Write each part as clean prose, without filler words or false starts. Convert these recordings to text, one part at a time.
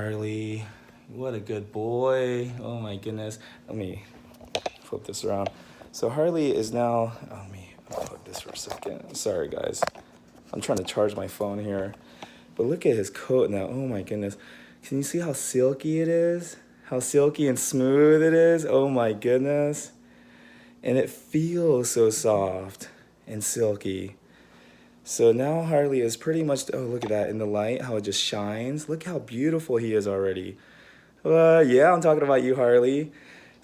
Harley. What a good boy. Oh my goodness. Let me flip this around. So Harley is now, let me unplug this for a second. Sorry guys. I'm trying to charge my phone here. But look at his coat now. Oh my goodness. Can you see how silky it is? How silky and smooth it is? Oh my goodness. And it feels so soft and silky. So now Harley is pretty much, oh look at that in the light, how it just shines. Look how beautiful he is already. Yeah, I'm talking about you, Harley.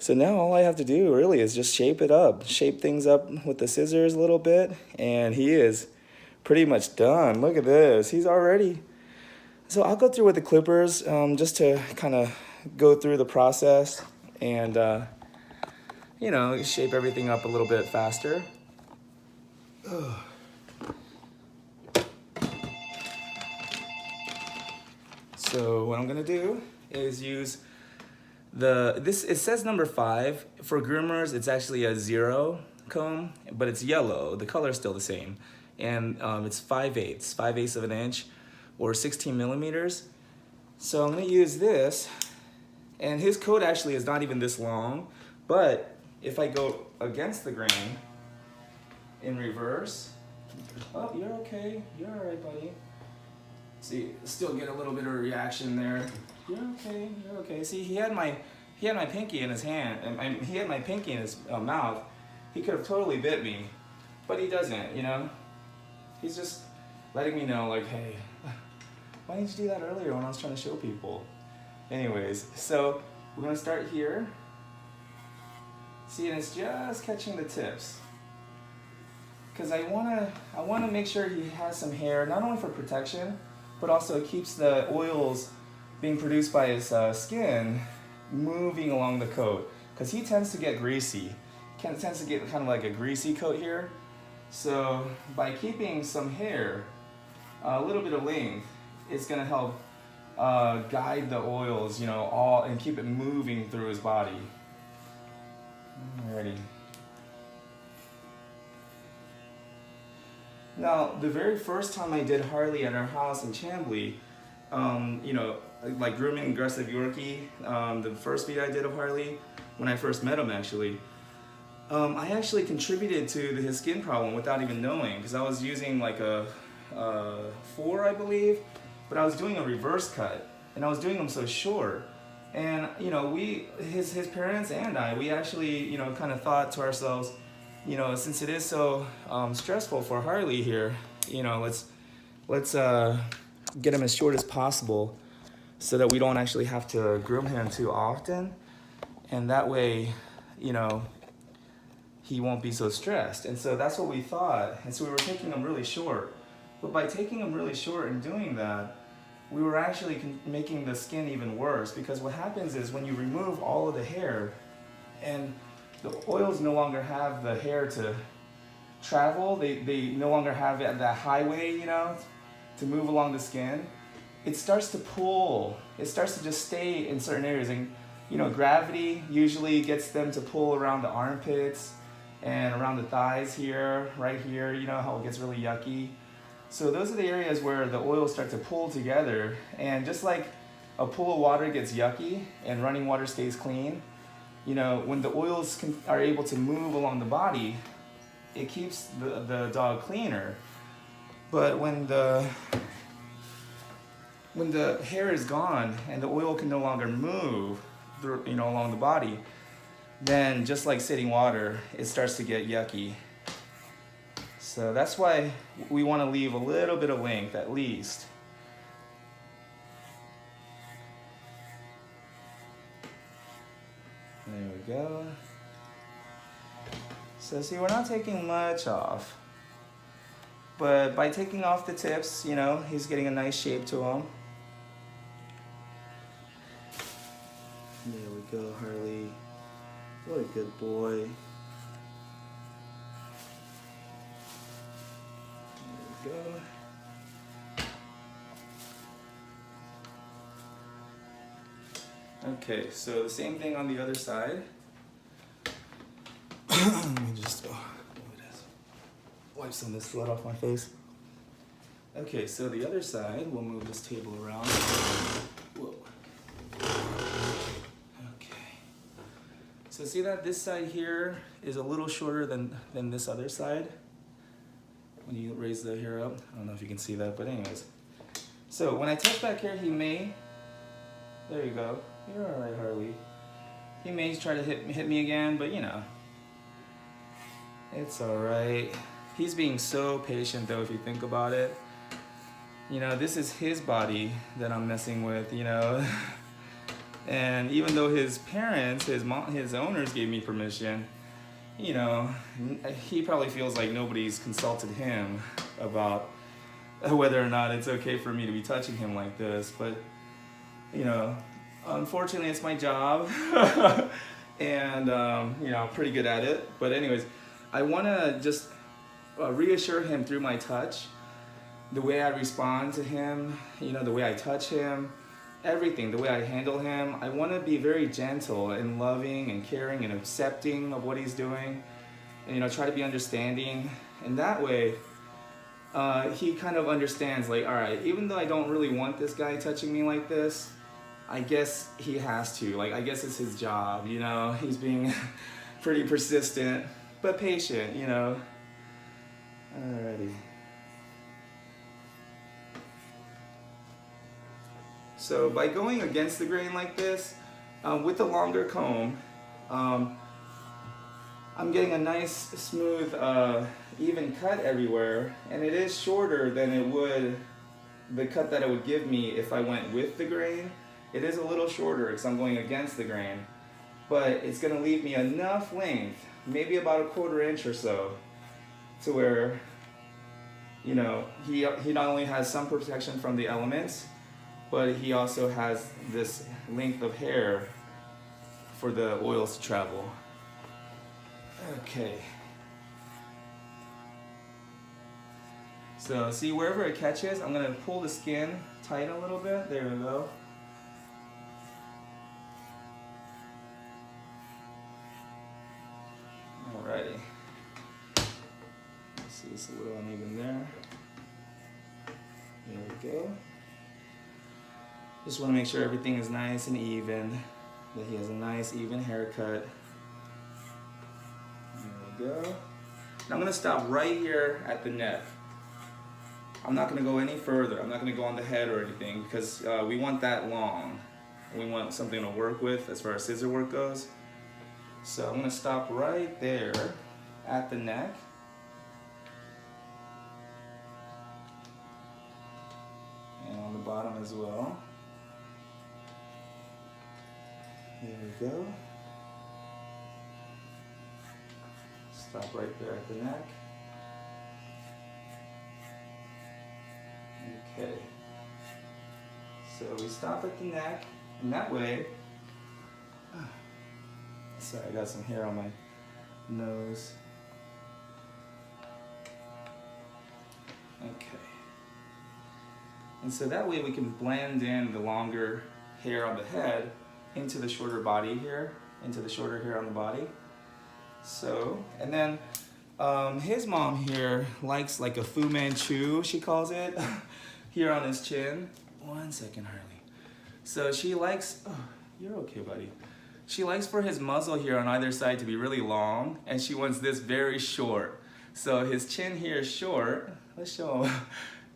So now all I have to do really is just shape it up, shape things up with the scissors a little bit, and he is pretty much done. Look at this, he's already. So I'll go through with the clippers just to kind of go through the process and, you know, shape everything up a little bit faster. Ugh. So what I'm gonna do is use it says number 5. For groomers, it's actually a 0 comb, but it's yellow. The color is still the same. And it's 5/8 of an inch or 16 millimeters. So I'm gonna use this, and his coat actually is not even this long, but if I go against the grain in reverse, oh, you're okay, you're all right, buddy. See, still get a little bit of a reaction there. You're okay, you're okay. See, he had my pinky in his hand, and he had my pinky in his mouth. He could have totally bit me, but he doesn't, you know? He's just letting me know, like, hey, why didn't you do that earlier when I was trying to show people? Anyways, so we're gonna start here. See, and it's just catching the tips. Because I wanna make sure he has some hair, not only for protection, but also it keeps the oils being produced by his skin moving along the coat. Because he tends to get greasy. He tends to get kind of like a greasy coat here. So by keeping some hair, a little bit of length, it's gonna help guide the oils, you know, and keep it moving through his body. Alrighty. Now, the very first time I did Harley at our house in Chambly, you know, like grooming aggressive Yorkie, the first video I did of Harley, when I first met him actually, I actually contributed to his skin problem without even knowing, because I was using like a 4, I believe, but I was doing a reverse cut, and I was doing them so short. And, you know, his parents and we actually, you know, kind of thought to ourselves, you know, since it is so stressful for Harley here, you know, let's get him as short as possible so that we don't actually have to groom him too often, and that way, you know, he won't be so stressed. And so that's what we thought, and so we were taking him really short. But by taking him really short and doing that, we were actually making the skin even worse, because what happens is when you remove all of the hair and the oils no longer have the hair to travel, they no longer have that highway, you know, to move along the skin. It starts to pull. It starts to just stay in certain areas. And, you know, gravity usually gets them to pull around the armpits and around the thighs here, right here, you know, how it gets really yucky. So those are the areas where the oils start to pull together. And just like a pool of water gets yucky and running water stays clean, you know, when the oils are able to move along the body, it keeps the dog cleaner. But when the hair is gone and the oil can no longer move through, you know, along the body, then just like sitting water, it starts to get yucky. So that's why we want to leave a little bit of length at least. There we go. So see, we're not taking much off, but by taking off the tips, you know, he's getting a nice shape to him. There we go, Harley. What a good boy. There we go. Okay, so the same thing on the other side. Let me just wipe some of this blood off my face. Okay, so the other side, we'll move this table around. Whoa. So see that this side here is a little shorter than this other side. When you raise the hair up, I don't know if you can see that, but anyways. So when I touch back here, he may, there you go. You're all right, Harley. He may try to hit me again, but you know, it's all right. He's being so patient though, if you think about it. You know, this is his body that I'm messing with, you know. And even though his parents, his owners gave me permission, you know, he probably feels like nobody's consulted him about whether or not it's okay for me to be touching him like this. But, you know, unfortunately it's my job. And, you know, I'm pretty good at it. But anyways, I want to just reassure him through my touch, the way I respond to him, you know, the way I touch him, everything, the way I handle him. I want to be very gentle and loving and caring and accepting of what he's doing, and, you know, try to be understanding. And that way, he kind of understands, like, all right, even though I don't really want this guy touching me like this, I guess he has to. Like, I guess it's his job, you know. He's being pretty persistent, but patient, you know. Alrighty. So by going against the grain like this, with the longer comb, I'm getting a nice, smooth, even cut everywhere, and it is shorter than it would, the cut that it would give me if I went with the grain. It is a little shorter because I'm going against the grain, but it's going to leave me enough length, maybe about 1/4 inch or so, to where, you know, he not only has some protection from the elements, but he also has this length of hair for the oils to travel. Okay. So see, wherever it catches, I'm gonna pull the skin tight a little bit. There we go. Alrighty. See, it's a little uneven there. There we go. Just want to make sure everything is nice and even, that he has a nice even haircut. There we go. Now I'm going to stop right here at the neck. I'm not going to go any further. I'm not going to go on the head or anything, because we want that long. We want something to work with as far as scissor work goes. So I'm going to stop right there at the neck. And on the bottom as well. There we go. Stop right there at the neck. Okay. So we stop at the neck, and that way, sorry, I got some hair on my nose. Okay. And so that way we can blend in the longer hair on the head into the shorter body here, into the shorter hair on the body. So, and then his mom here likes like a Fu Manchu, she calls it, here on his chin. 1 second, Harley. So she likes, oh, you're okay, buddy. She likes for his muzzle here on either side to be really long, and she wants this very short. So his chin here is short. Let's show him.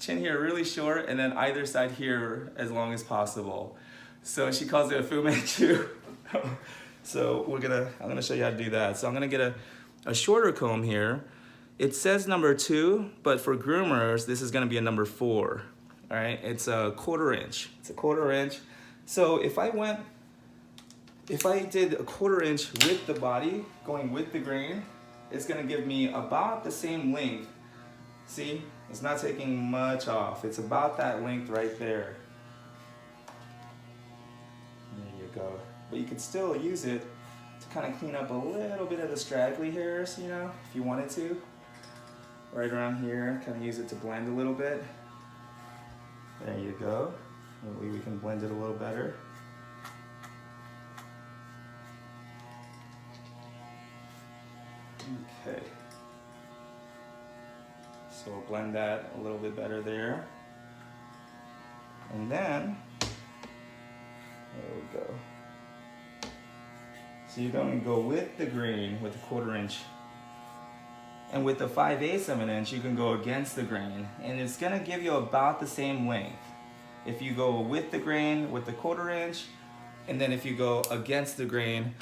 Chin here really short, and then either side here as long as possible. So she calls it a Fu Manchu. So I'm gonna show you how to do that. So I'm gonna get a shorter comb here. It says number 2, but for groomers, this is gonna be a number 4. All right, it's a 1/4 inch. It's a 1/4 inch. So if I did a 1/4 inch with the body, going with the grain, it's gonna give me about the same length. See, it's not taking much off. It's about that length right there. There you go. But you could still use it to kind of clean up a little bit of the straggly hairs, you know, if you wanted to. Right around here, kind of use it to blend a little bit. There you go. Hopefully we can blend it a little better. Okay. So we'll blend that a little bit better there. And then, there we go. So you're going to go with the grain with a 1/4 inch. And with the 5/8 of an inch, you can go against the grain. And it's gonna give you about the same length. If you go with the grain with the 1/4 inch, and then if you go against the grain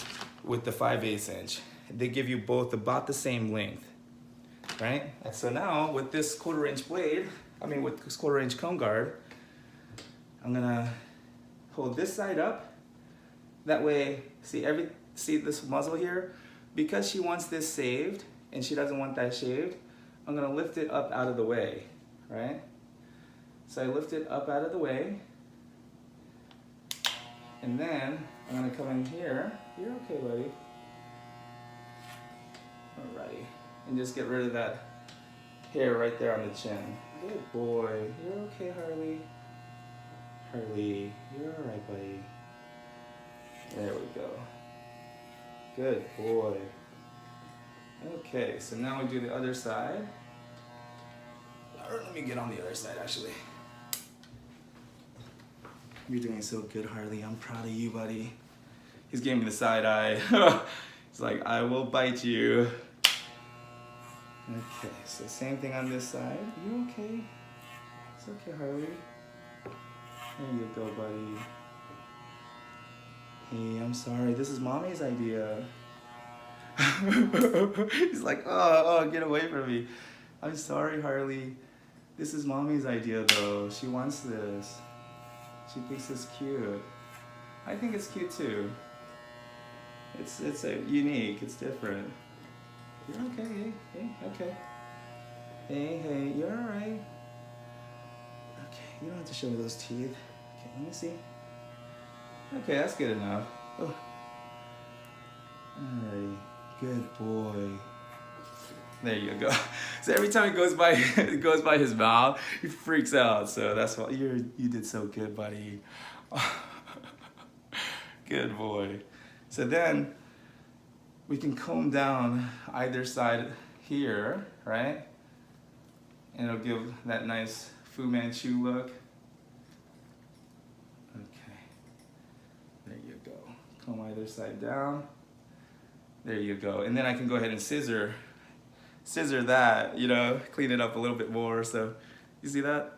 with the 5/8 inch, they give you both about the same length, right? And so now with this 1/4 inch blade, with this 1/4 inch comb guard, I'm gonna hold this side up. That way, see this muzzle here? Because she wants this saved and she doesn't want that shaved, I'm gonna lift it up out of the way, right? So I lift it up out of the way, and then I'm gonna come in here. You're okay, buddy. Alrighty, and just get rid of that hair right there on the chin. Good boy. You're okay, Harley. Harley, you're alright, buddy. There we go. Good boy. Okay, so now we do the other side. Or let me get on the other side, actually. You're doing so good, Harley. I'm proud of you, buddy. He's giving me the side eye. He's like, I will bite you. Okay, so same thing on this side. You okay? It's okay, Harley. There you go, buddy. Hey, I'm sorry. This is Mommy's idea. He's like, oh, get away from me. I'm sorry, Harley. This is Mommy's idea, though. She wants this. She thinks it's cute. I think it's cute, too. It's unique. It's different. You're okay. Hey, okay. Hey, you're all right. Okay, you don't have to show me those teeth. Okay, let me see. Okay, that's good enough. Oh. Alright, good boy. There you go. So every time it goes by his mouth, he freaks out. So that's why you did so good, buddy. Good boy. So then we can comb down either side here, right? And it'll give that nice Fu Manchu look. There you go. Comb either side down. There you go. And then I can go ahead and scissor that, clean it up a little bit more. So, you see that?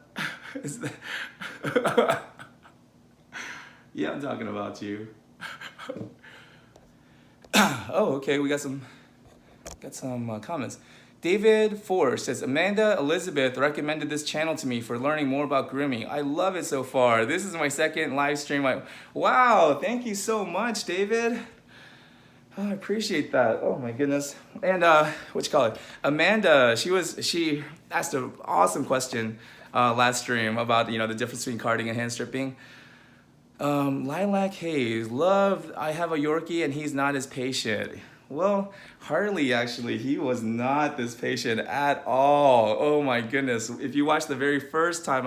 Yeah, I'm talking about you. Oh, okay. We got some comments. David Force says, Amanda Elizabeth recommended this channel to me for learning more about grooming. I love it so far. This is my second live stream. Wow, thank you so much, David. Oh, I appreciate that. Oh my goodness. And Amanda, she asked an awesome question last stream about the difference between carding and hand stripping. Lilac Hayes, I have a Yorkie and he's not as patient. Well, Harley, actually, he was not this patient at all. Oh my goodness. If you watch the very first time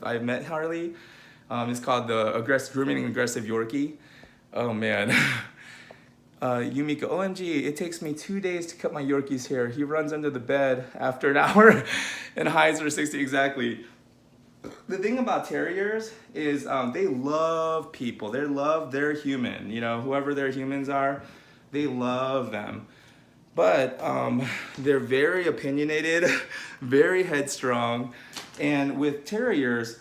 I met Harley, it's called the Grooming and Aggressive Yorkie. Oh man. Yumiko, OMG, it takes me 2 days to cut my Yorkie's hair. He runs under the bed after an hour and hides for 60, exactly. The thing about terriers is they love people. They're human, whoever their humans are. They love them, but they're very opinionated, very headstrong, and with terriers,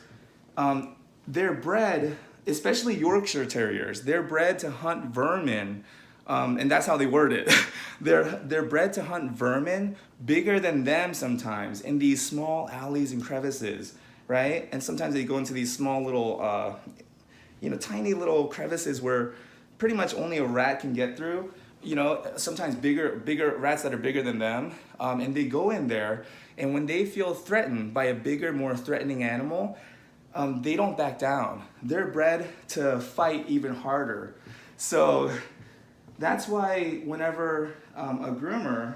they're bred, especially Yorkshire Terriers, they're bred to hunt vermin, and that's how they word it. They're bred to hunt vermin bigger than them sometimes in these small alleys and crevices, right? And sometimes they go into these small little, tiny little crevices where pretty much only a rat can get through. Sometimes bigger rats that are bigger than them, and they go in there, and when they feel threatened by a bigger, more threatening animal, they don't back down. They're bred to fight even harder. So that's why whenever a groomer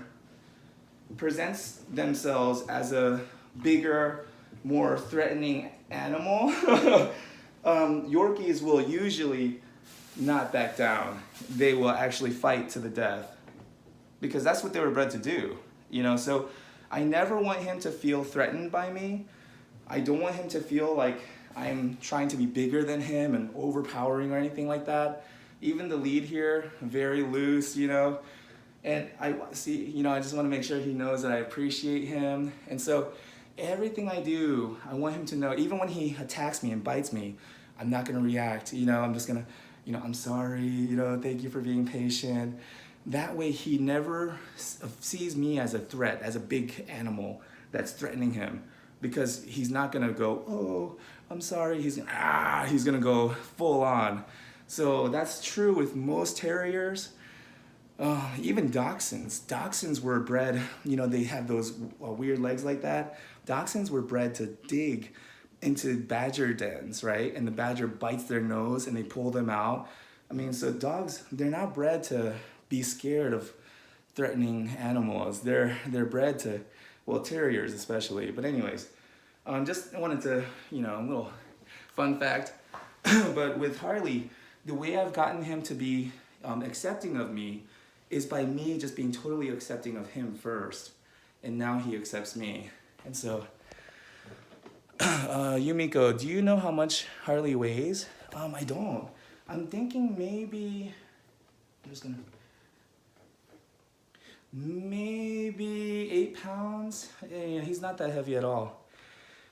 presents themselves as a bigger, more threatening animal, Yorkies will usually not back down. They will actually fight to the death because that's what they were bred to do, so I never want him to feel threatened by me. I don't want him to feel like I'm trying to be bigger than him and overpowering or anything like that, Even the lead here, very loose, you know. And I see, you know, I just want to make sure he knows that I appreciate him. And so everything I do, I want him to know, even when he attacks me and bites me, I'm not going to react. You know, I'm just going to, you know, I'm sorry, you know, thank you for being patient. That way he never sees me as a threat, as a big animal that's threatening him, because he's not going to go, oh, I'm sorry. He's going to go full on. So that's true with most terriers. Even dachshunds. Dachshunds were bred, you know, they have those weird legs like that. Dachshunds were bred to dig into badger dens, right? And the badger bites their nose and they pull them out. I mean, so dogs, they're not bred to be scared of threatening animals. They're bred to, well, terriers especially. But anyways, just wanted to, you know, a little fun fact. But with Harley, the way I've gotten him to be accepting of me is by me just being totally accepting of him first. And now he accepts me. And so, Yumiko, do you know how much Harley weighs? I don't. I'm thinking maybe, maybe 8 pounds. Yeah, he's not that heavy at all.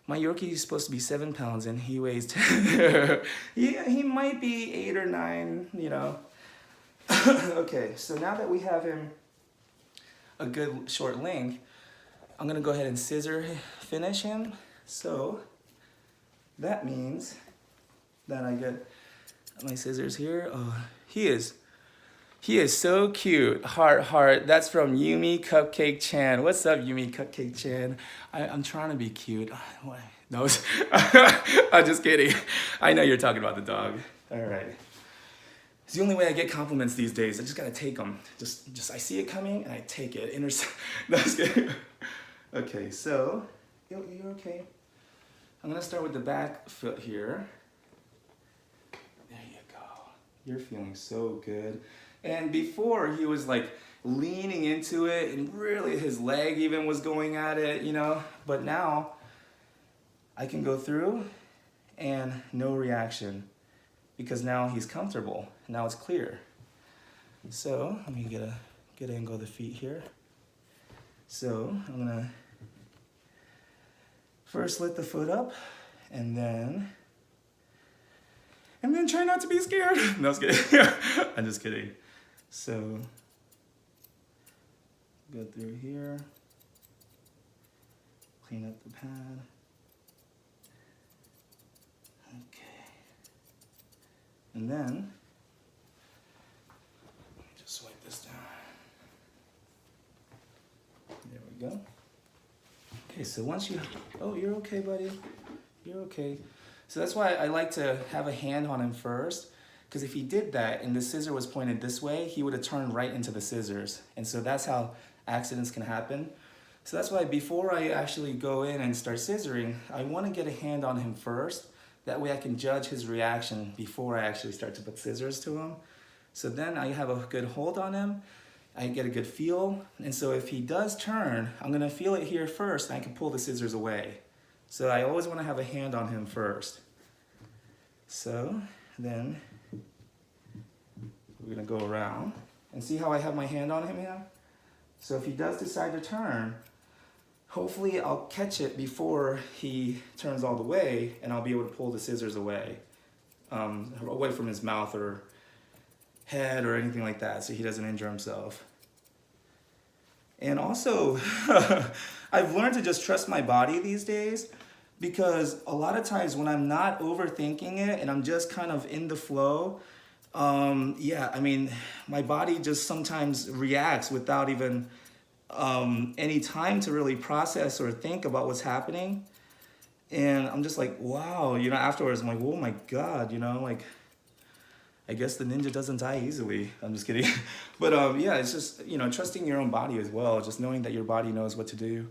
My Yorkie is supposed to be 7 pounds and he weighs 10. he might be 8 or 9, you know. Okay, so now that we have him a good short length, I'm gonna go ahead and scissor finish him. So that means that I get my scissors here. Oh, he is so cute. Heart. That's from Yumi Cupcake Chan. What's up, Yumi Cupcake Chan? I'm trying to be cute. No, I'm just kidding. I know you're talking about the dog. All right. It's the only way I get compliments these days. I just gotta take them. Just I see it coming and I take it. No, just kidding. Okay, so you're okay. I'm gonna start with the back foot here. There you go. You're feeling so good. And before he was like leaning into it and really his leg even was going at it, you know. But now I can go through and no reaction, because now he's comfortable. Now it's clear. So let me get a good angle of the feet here. So I'm gonna first lift the foot up and then try not to be scared. No, I was kidding. I'm just kidding. So go through here, clean up the pad. Okay. And then just wipe this down. There we go. Okay, so once you, oh, you're okay, buddy. You're okay. So that's why I like to have a hand on him first, because if he did that and the scissor was pointed this way, he would have turned right into the scissors. And so that's how accidents can happen. So that's why before I actually go in and start scissoring, I want to get a hand on him first. That way I can judge his reaction before I actually start to put scissors to him. So then I have a good hold on him. I get a good feel. And so if he does turn, I'm gonna feel it here first and I can pull the scissors away. So I always wanna have a hand on him first. So then we're gonna go around and see how I have my hand on him here? So if he does decide to turn, hopefully I'll catch it before he turns all the way and I'll be able to pull the scissors away, away from his mouth or head or anything like that, so he doesn't injure himself. And also, I've learned to just trust my body these days, because a lot of times when I'm not overthinking it and I'm just kind of in the flow, yeah, I mean, my body just sometimes reacts without even any time to really process or think about what's happening. And I'm just like, wow, you know, afterwards I'm like, oh my God, you know, like, I guess the ninja doesn't die easily. I'm just kidding. But yeah, it's just, you know, trusting your own body as well. Just knowing that your body knows what to do.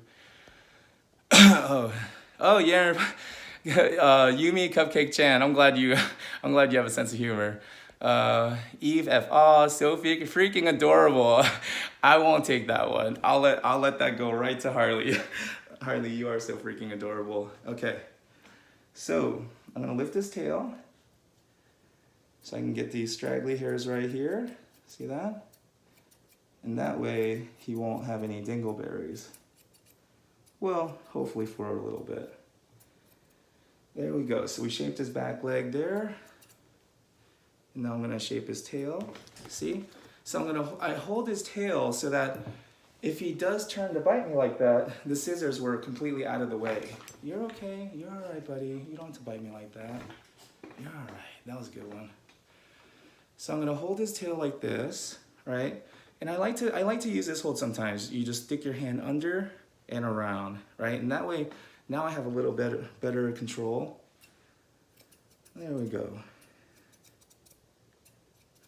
Oh yeah. Yumi Cupcake Chan, I'm glad you have a sense of humor. Eve F. Oh, so freaking adorable. I won't take that one. I'll let that go right to Harley. Harley, you are so freaking adorable. Okay. So I'm gonna lift his tail. So I can get these straggly hairs right here. See that? And that way he won't have any dingleberries. Well, hopefully for a little bit. There we go. So we shaped his back leg there. And now I'm gonna shape his tail. See? So I hold his tail so that if he does turn to bite me like that, the scissors were completely out of the way. You're okay. You're all right, buddy. You don't have to bite me like that. You're all right. That was a good one. So I'm gonna hold his tail like this, right? And I like to use this hold sometimes. You just stick your hand under and around, right? And that way, now I have a little better control. There we go.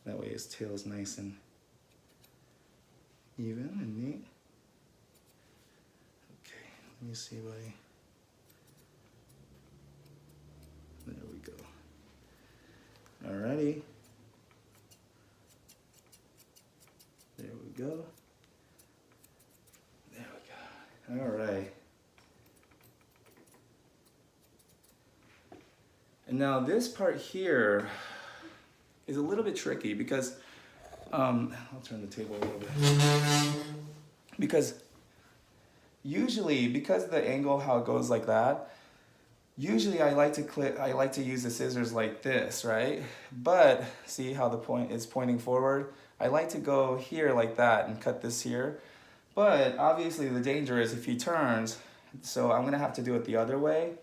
That way his tail is nice and even and neat. Okay, let me see, buddy. There we go. Alrighty. There we go. There we go. All right. And now this part here is a little bit tricky because, I'll turn the table a little bit. Because usually, because of the angle, how it goes like that, usually I like to use the scissors like this, right? But see how the point is pointing forward? I like to go here like that and cut this here. But obviously the danger is if he turns, so I'm gonna have to do it the other way.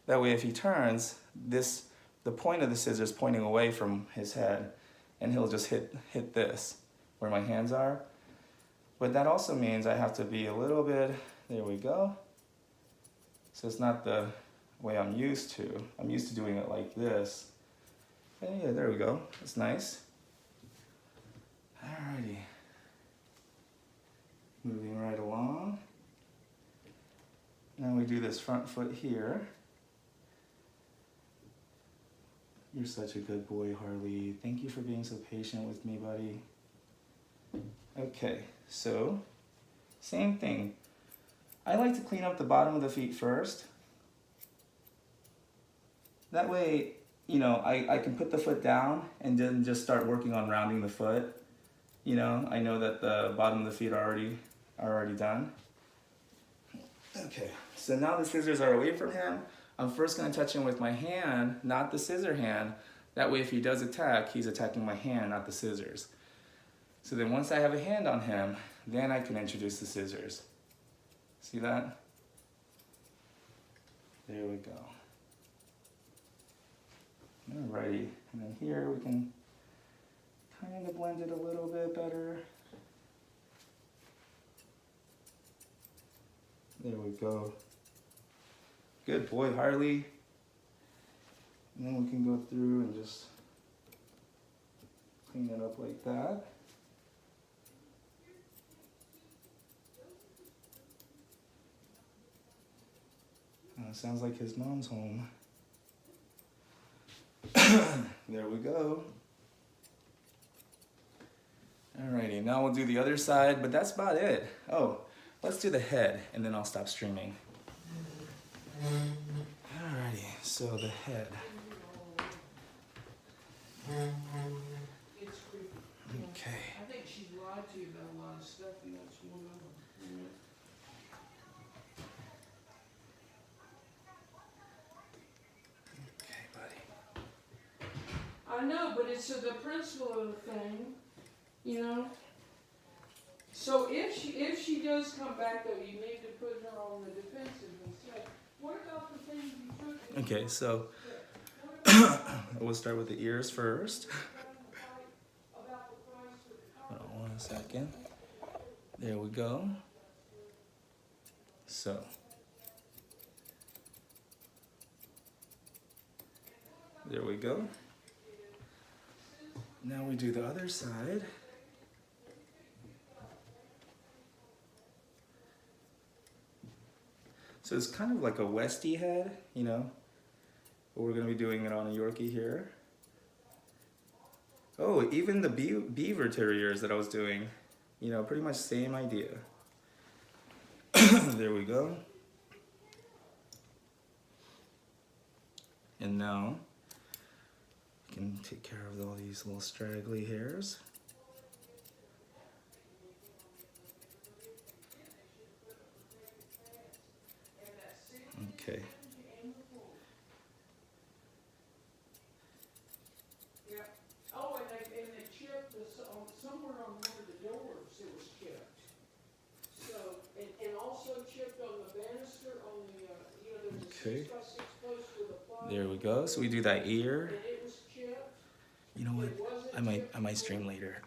That way if he turns, the point of the scissors pointing away from his head, and he'll just hit this, where my hands are. But that also means I have to be a little bit, there we go. So it's not the way I'm used to. I'm used to doing it like this. And yeah, there we go, that's nice. Alrighty. Moving right along. Now we do this front foot here. You're such a good boy, Harley. Thank you for being so patient with me, buddy. Okay, so same thing. I like to clean up the bottom of the feet first. That way, you know, I can put the foot down and then just start working on rounding the foot. You know, I know that the bottom of the feet are already done. Okay, so now the scissors are away from him. I'm first gonna touch him with my hand, not the scissor hand. That way if he does attack, he's attacking my hand, not the scissors. So then once I have a hand on him, then I can introduce the scissors. See that? There we go. Alrighty, and then here we can kind of blend it a little bit better. There we go. Good boy, Harley. And then we can go through and just clean it up like that. Sounds like his mom's home. There we go. Alrighty, now we'll do the other side, but that's about it. Oh, let's do the head, and then I'll stop streaming. Alrighty, so the head. Okay. I think she's lied to you about a lot of stuff, and that's one of them. Okay, buddy. I know, but it's the principle of the thing, you know. So if she does come back, though, you need to put her on the defensive and say, what about the things you took? Okay, so we'll start with the ears first. Hold on 1 second. There we go. So. There we go. Now we do the other side. So it's kind of like a Westie head, you know, but we're gonna be doing it on a Yorkie here. Oh, even the beaver terriers that I was doing, you know, pretty much same idea. There we go. And now, can take care of all these little straggly hairs. Okay. Yeah. Oh, and they chipped somewhere on one of the doors, it was chipped. So, and also chipped on the banister, on the, there's a Okay. 6x6 post with a plug. There we go. So we do that ear. And it was chipped. You know what? It wasn't I might chipped stream later.